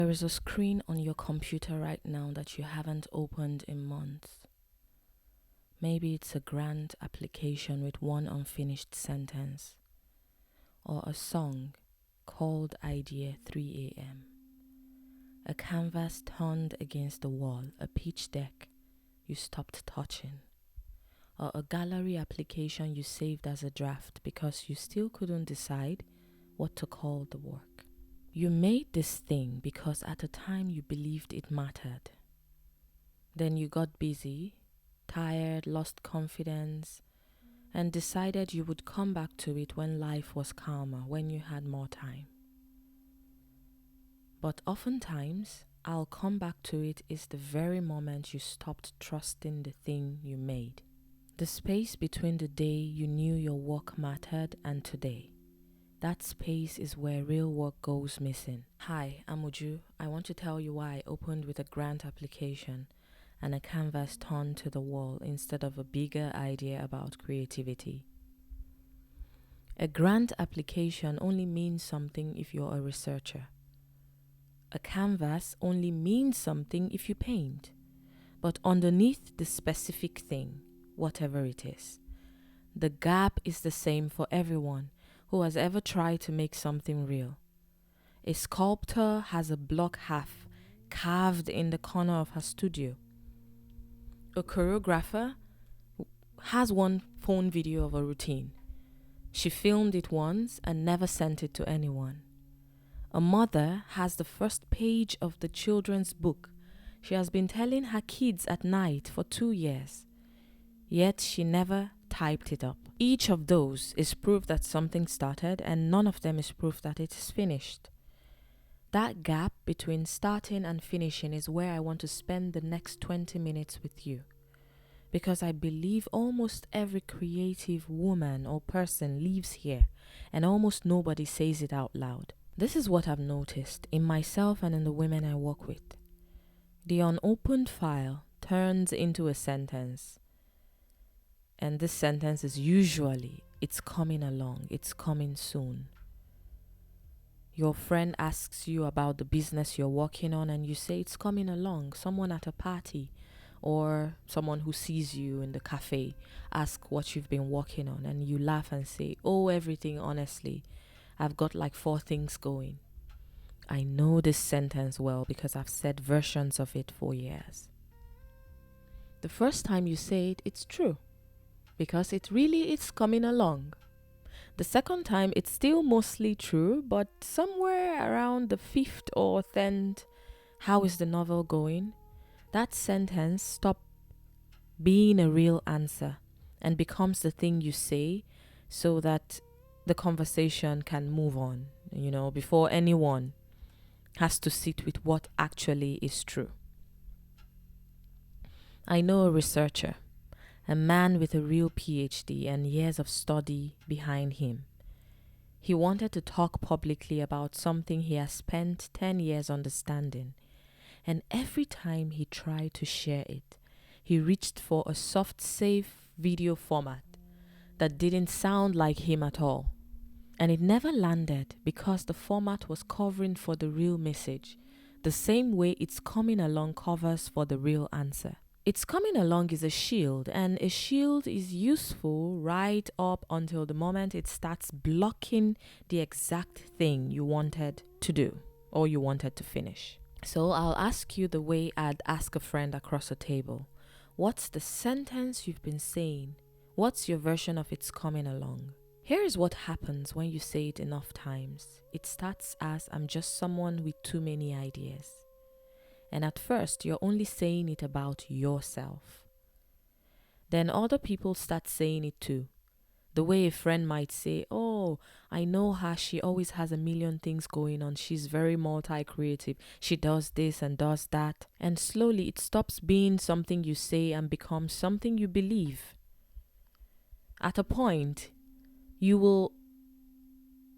There is a screen on your computer right now that you haven't opened in months. Maybe it's a grant application with one unfinished sentence, or a song called Idea 3 a.m. A canvas turned against the wall, a pitch deck you stopped touching, or a gallery application you saved as a draft because you still couldn't decide what to call the work. You made this thing because at the time you believed it mattered. Then you got busy, tired, lost confidence, and decided you would come back to it when life was calmer, when you had more time. But oftentimes, I'll come back to it is the very moment you stopped trusting the thing you made. The space between the day you knew your work mattered and today. That space is where real work goes missing. Hi, I'm Uju. I want to tell you why I opened with a grant application and a canvas turned to the wall instead of a bigger idea about creativity. A grant application only means something if you're a researcher. A canvas only means something if you paint. But underneath the specific thing, whatever it is, the gap is the same for everyone who has ever tried to make something real. A sculptor has a block half carved in the corner of her studio. A choreographer has one phone video of a routine. She filmed it once and never sent it to anyone. A mother has the first page of the children's book she has been telling her kids at night for 2 years, yet she never typed it up. Each of those is proof that something started, and none of them is proof that it is finished. That gap between starting and finishing is where I want to spend the next 20 minutes with you, because I believe almost every creative woman or person lives here, and almost nobody says it out loud. This is what I've noticed in myself and in the women I work with. The unopened file turns into a sentence. And this sentence is usually, it's coming along, it's coming soon. Your friend asks you about the business you're working on and you say it's coming along. Someone at a party or someone who sees you in the cafe asks what you've been working on and you laugh and say, oh, everything, honestly. I've got like 4 things going. I know this sentence well because I've said versions of it for years. The first time you say it, it's true, because it really is coming along. The second time, it's still mostly true, but somewhere around the 5th or 10th, how is the novel going? That sentence stops being a real answer and becomes the thing you say so that the conversation can move on, before anyone has to sit with what actually is true. I know a researcher, a man with a real PhD and years of study behind him. He wanted to talk publicly about something he has spent 10 years understanding, and every time he tried to share it, he reached for a soft, safe video format that didn't sound like him at all. And it never landed because the format was covering for the real message, the same way it's coming along covers for the real answer. It's coming along is a shield, and a shield is useful right up until the moment it starts blocking the exact thing you wanted to do or you wanted to finish. So I'll ask you the way I'd ask a friend across a table. What's the sentence you've been saying? What's your version of it's coming along? Here is what happens when you say it enough times. It starts as I'm just someone with too many ideas. And at first, you're only saying it about yourself. Then other people start saying it too. The way a friend might say, oh, I know her, she always has a million things going on. She's very multi-creative. She does this and does that. And slowly it stops being something you say and becomes something you believe. At a point, you will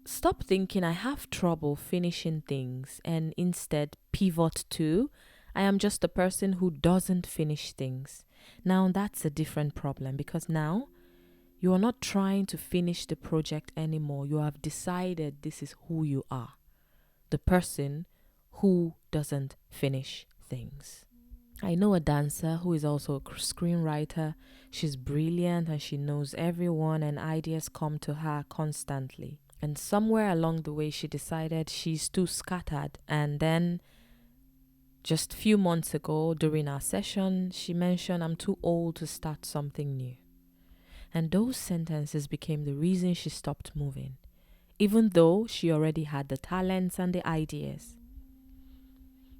stop thinking I have trouble finishing things and instead pivot to I am just a person who doesn't finish things. Now that's a different problem because now you are not trying to finish the project anymore. You have decided this is who you are. The person who doesn't finish things. I know a dancer who is also a screenwriter. She's brilliant and she knows everyone, and ideas come to her constantly. And somewhere along the way, she decided she's too scattered. And then just a few months ago during our session, she mentioned, I'm too old to start something new. And those sentences became the reason she stopped moving, even though she already had the talents and the ideas.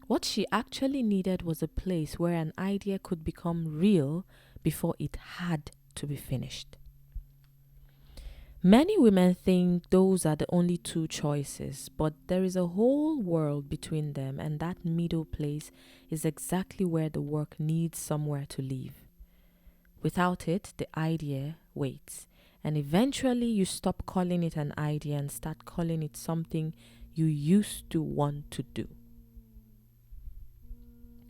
What she actually needed was a place where an idea could become real before it had to be finished. Many women think those are the only two choices, but there is a whole world between them, and that middle place is exactly where the work needs somewhere to live. Without it, the idea waits, and eventually you stop calling it an idea and start calling it something you used to want to do.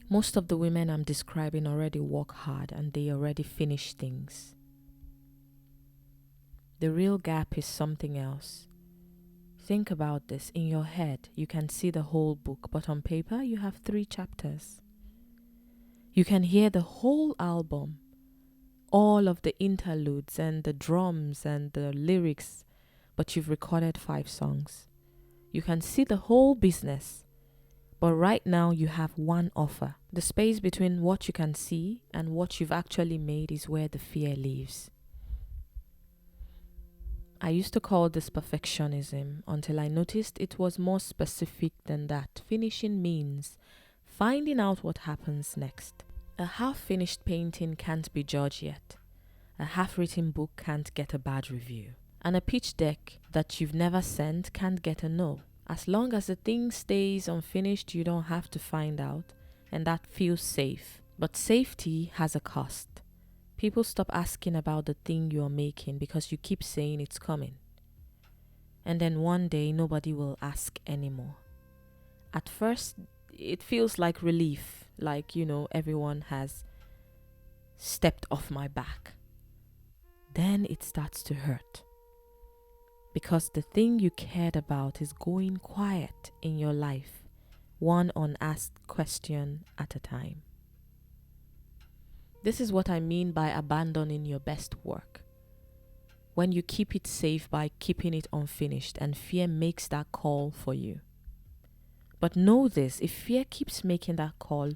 Most of the women I'm describing already work hard and they already finish things. The real gap is something else. Think about this. In your head, you can see the whole book, but on paper, you have 3 chapters. You can hear the whole album, all of the interludes and the drums and the lyrics, but you've recorded 5 songs. You can see the whole business, but right now you have 1 offer. The space between what you can see and what you've actually made is where the fear lives. I used to call this perfectionism until I noticed it was more specific than that. Finishing means finding out what happens next. A half-finished painting can't be judged yet. A half-written book can't get a bad review. And a pitch deck that you've never sent can't get a no. As long as the thing stays unfinished, you don't have to find out, and that feels safe. But safety has a cost. People stop asking about the thing you're making because you keep saying it's coming. And then one day, nobody will ask anymore. At first, it feels like relief, like, everyone has stepped off my back. Then it starts to hurt. Because the thing you cared about is going quiet in your life, one unasked question at a time. This is what I mean by abandoning your best work. When you keep it safe by keeping it unfinished and fear makes that call for you. But know this, if fear keeps making that call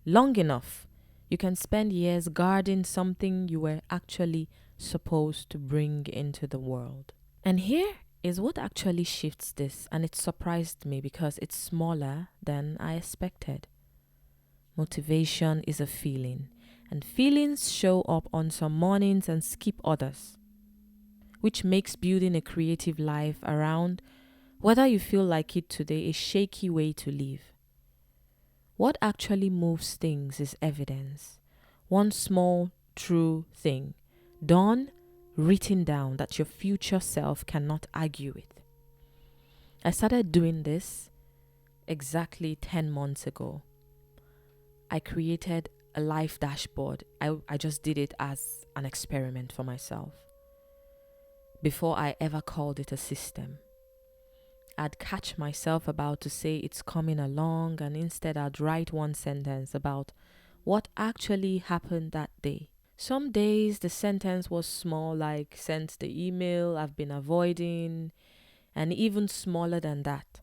long enough, you can spend years guarding something you were actually supposed to bring into the world. And here is what actually shifts this, and it surprised me because it's smaller than I expected. Motivation is a feeling, and feelings show up on some mornings and skip others, which makes building a creative life around whether you feel like it today a shaky way to live. What actually moves things is evidence. One small, true thing, done, written down, that your future self cannot argue with. I started doing this exactly 10 months ago. I created a life dashboard. I just did it as an experiment for myself. Before I ever called it a system. I'd catch myself about to say it's coming along, and instead I'd write 1 sentence about what actually happened that day. Some days the sentence was small, like sent the email I've been avoiding, and even smaller than that.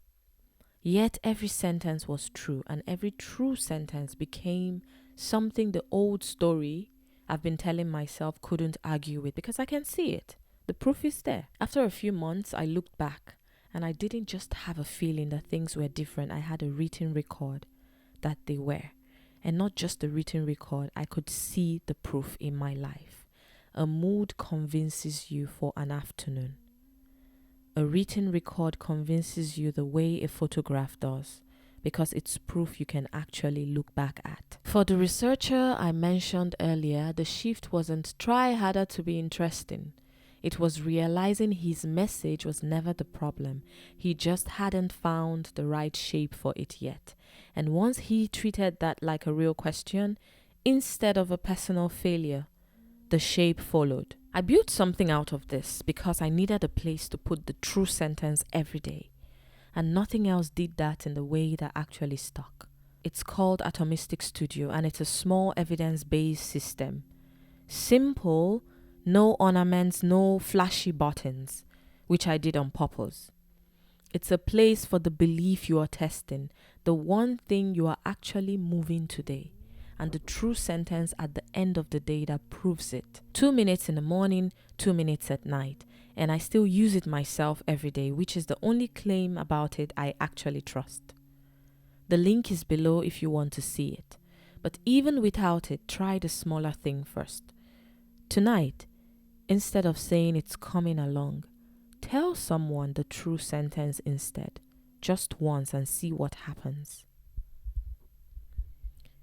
Yet every sentence was true, and every true sentence became something the old story I've been telling myself couldn't argue with, because I can see it. The proof is there. After a few months, I looked back, and I didn't just have a feeling that things were different. I had a written record that they were. And not just a written record, I could see the proof in my life. A mood convinces you for an afternoon. A written record convinces you the way a photograph does, because it's proof you can actually look back at. For the researcher I mentioned earlier, the shift wasn't try harder to be interesting. It was realizing his message was never the problem. He just hadn't found the right shape for it yet. And once he treated that like a real question, instead of a personal failure, the shape followed. I built something out of this because I needed a place to put the true sentence every day. and nothing else did that in the way that actually stuck. It's called Artomystic Studio, and it's a small evidence-based system. Simple, no ornaments, no flashy buttons, which I did on purpose. It's a place for the belief you are testing, the one thing you are actually moving today, and the true sentence at the end of the day that proves it. 2 minutes in the morning, 2 minutes at night, and I still use it myself every day, which is the only claim about it I actually trust. The link is below if you want to see it. But even without it, try the smaller thing first. Tonight, instead of saying it's coming along, tell someone the true sentence instead, just once, and see what happens.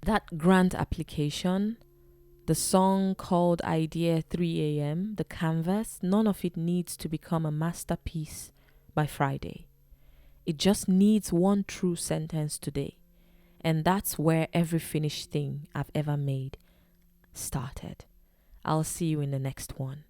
That grant application, the song called Idea 3 a.m., the canvas, none of it needs to become a masterpiece by Friday. It just needs one true sentence today. And that's where every finished thing I've ever made started. I'll see you in the next one.